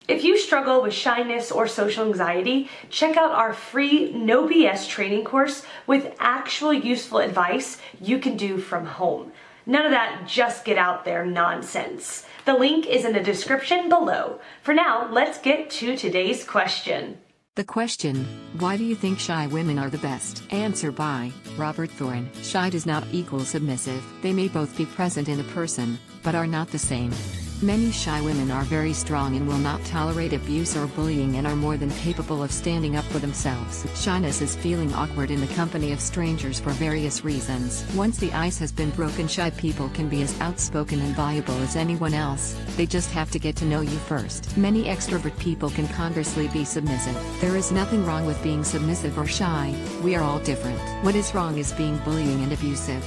If you struggle with shyness or social anxiety, check out our free No BS training course with actual useful advice you can do from home. None of that just get out there nonsense. The link is in the description below. For now, let's get to today's question. The question, why do you think shy women are the best? Answer by Robert Thorne. Shy does not equal submissive. They may both be present in a person, but are not the same. Many shy women are very strong and will not tolerate abuse or bullying and are more than capable of standing up for themselves. Shyness is feeling awkward in the company of strangers for various reasons. Once the ice has been broken, shy people can be as outspoken and voluble as anyone else. They just have to get to know you first. Many extrovert people can conversely be submissive. There is nothing wrong with being submissive or shy. We are all different. What is wrong is being bullying and abusive.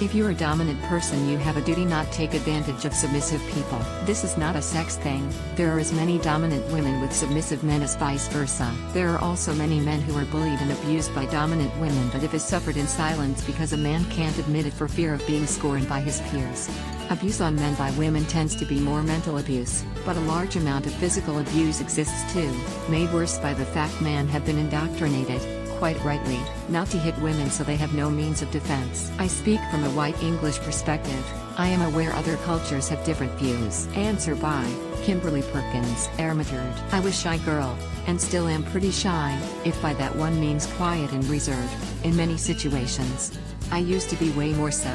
If you're a dominant person, you have a duty not take advantage of submissive people. This is not a sex thing. There are as many dominant women with submissive men as vice versa. There are also many men who are bullied and abused by dominant women, but it is suffered in silence because a man can't admit it for fear of being scorned by his peers. Abuse on men by women tends to be more mental abuse, but a large amount of physical abuse exists too, made worse by the fact men have been indoctrinated, quite rightly, not to hit women so they have no means of defense. I speak from a white English perspective. I am aware other cultures have different views. Answer by Kimberly Perkins. Armitured. I was shy girl, and still am pretty shy, if by that one means quiet and reserved, in many situations. I used to be way more so.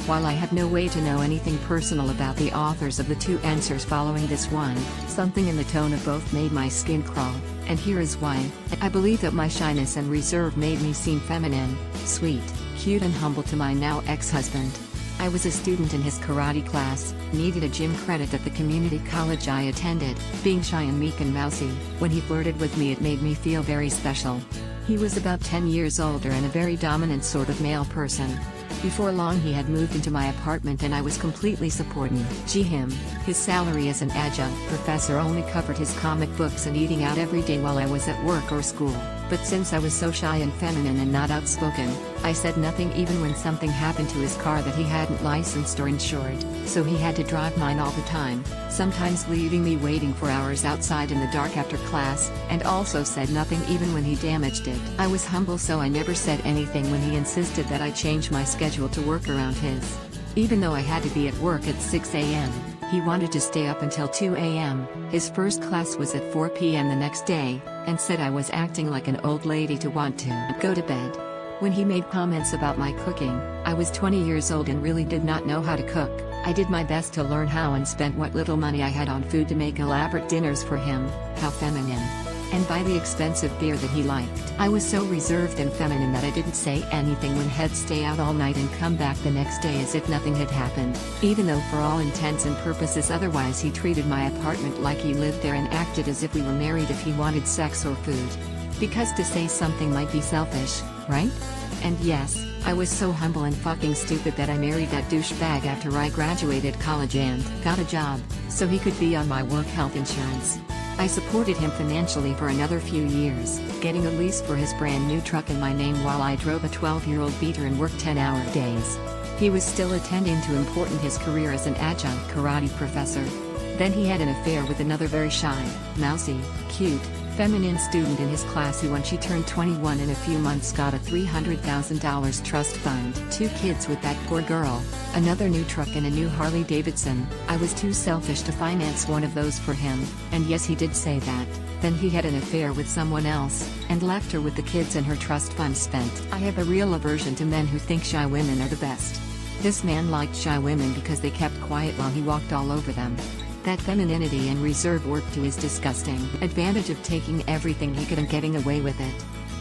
While I had no way to know anything personal about the authors of the two answers following this one, something in the tone of both made my skin crawl, and here is why. I believe that my shyness and reserve made me seem feminine, sweet, cute and humble to my now ex-husband. I was a student in his karate class, needed a gym credit at the community college I attended, being shy and meek and mousy. When he flirted with me, it made me feel very special. He was about 10 years older and a very dominant sort of male person. Before long he had moved into my apartment and I was completely supporting him. His salary as an adjunct professor only covered his comic books and eating out every day while I was at work or school. But since I was so shy and feminine and not outspoken, I said nothing even when something happened to his car that he hadn't licensed or insured, so he had to drive mine all the time, sometimes leaving me waiting for hours outside in the dark after class, and also said nothing even when he damaged it. I was humble, so I never said anything when he insisted that I change my schedule to work around his. Even though I had to be at work at 6 a.m., he wanted to stay up until 2 a.m. His first class was at 4 p.m. the next day, and said I was acting like an old lady to want to go to bed. When he made comments about my cooking, I was 20 years old and really did not know how to cook. I did my best to learn how and spent what little money I had on food to make elaborate dinners for him. How feminine. And buy the expensive beer that he liked. I was so reserved and feminine that I didn't say anything when he'd stay out all night and come back the next day as if nothing had happened, even though for all intents and purposes otherwise he treated my apartment like he lived there and acted as if we were married if he wanted sex or food. Because to say something might be selfish, right? And yes, I was so humble and fucking stupid that I married that douchebag after I graduated college and got a job, so he could be on my work health insurance. I supported him financially for another few years, getting a lease for his brand new truck in my name while I drove a 12-year-old beater and worked 10-hour days. He was still attending to important his career as an adjunct karate professor. Then he had an affair with another very shy, mousy, cute, feminine student in his class who when she turned 21 in a few months got a $300,000 trust fund. 2 kids with that poor girl, another new truck and a new Harley Davidson. I was too selfish to finance one of those for him, and yes, he did say that. Then he had an affair with someone else, and left her with the kids and her trust fund spent. I have a real aversion to men who think shy women are the best. This man liked shy women because they kept quiet while he walked all over them. That femininity and reserve work to his disgusting advantage of taking everything he could and getting away with it.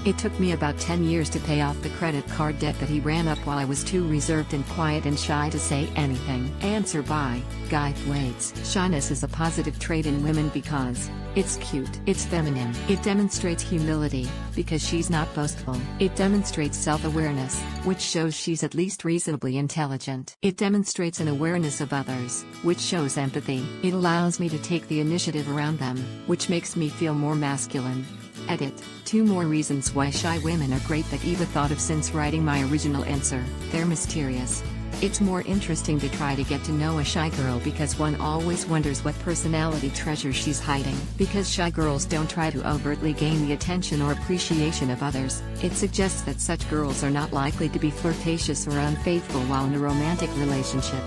It took me about 10 years to pay off the credit card debt that he ran up while I was too reserved and quiet and shy to say anything. Answer by Guy Thwaites. Shyness is a positive trait in women because it's cute. It's feminine. It demonstrates humility, because she's not boastful. It demonstrates self-awareness, which shows she's at least reasonably intelligent. It demonstrates an awareness of others, which shows empathy. It allows me to take the initiative around them, which makes me feel more masculine. Edit. 2 more reasons why shy women are great that Eva thought of since writing my original answer. They're mysterious. It's more interesting to try to get to know a shy girl because one always wonders what personality treasure she's hiding. Because shy girls don't try to overtly gain the attention or appreciation of others, it suggests that such girls are not likely to be flirtatious or unfaithful while in a romantic relationship.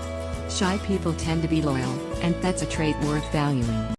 Shy people tend to be loyal, and that's a trait worth valuing.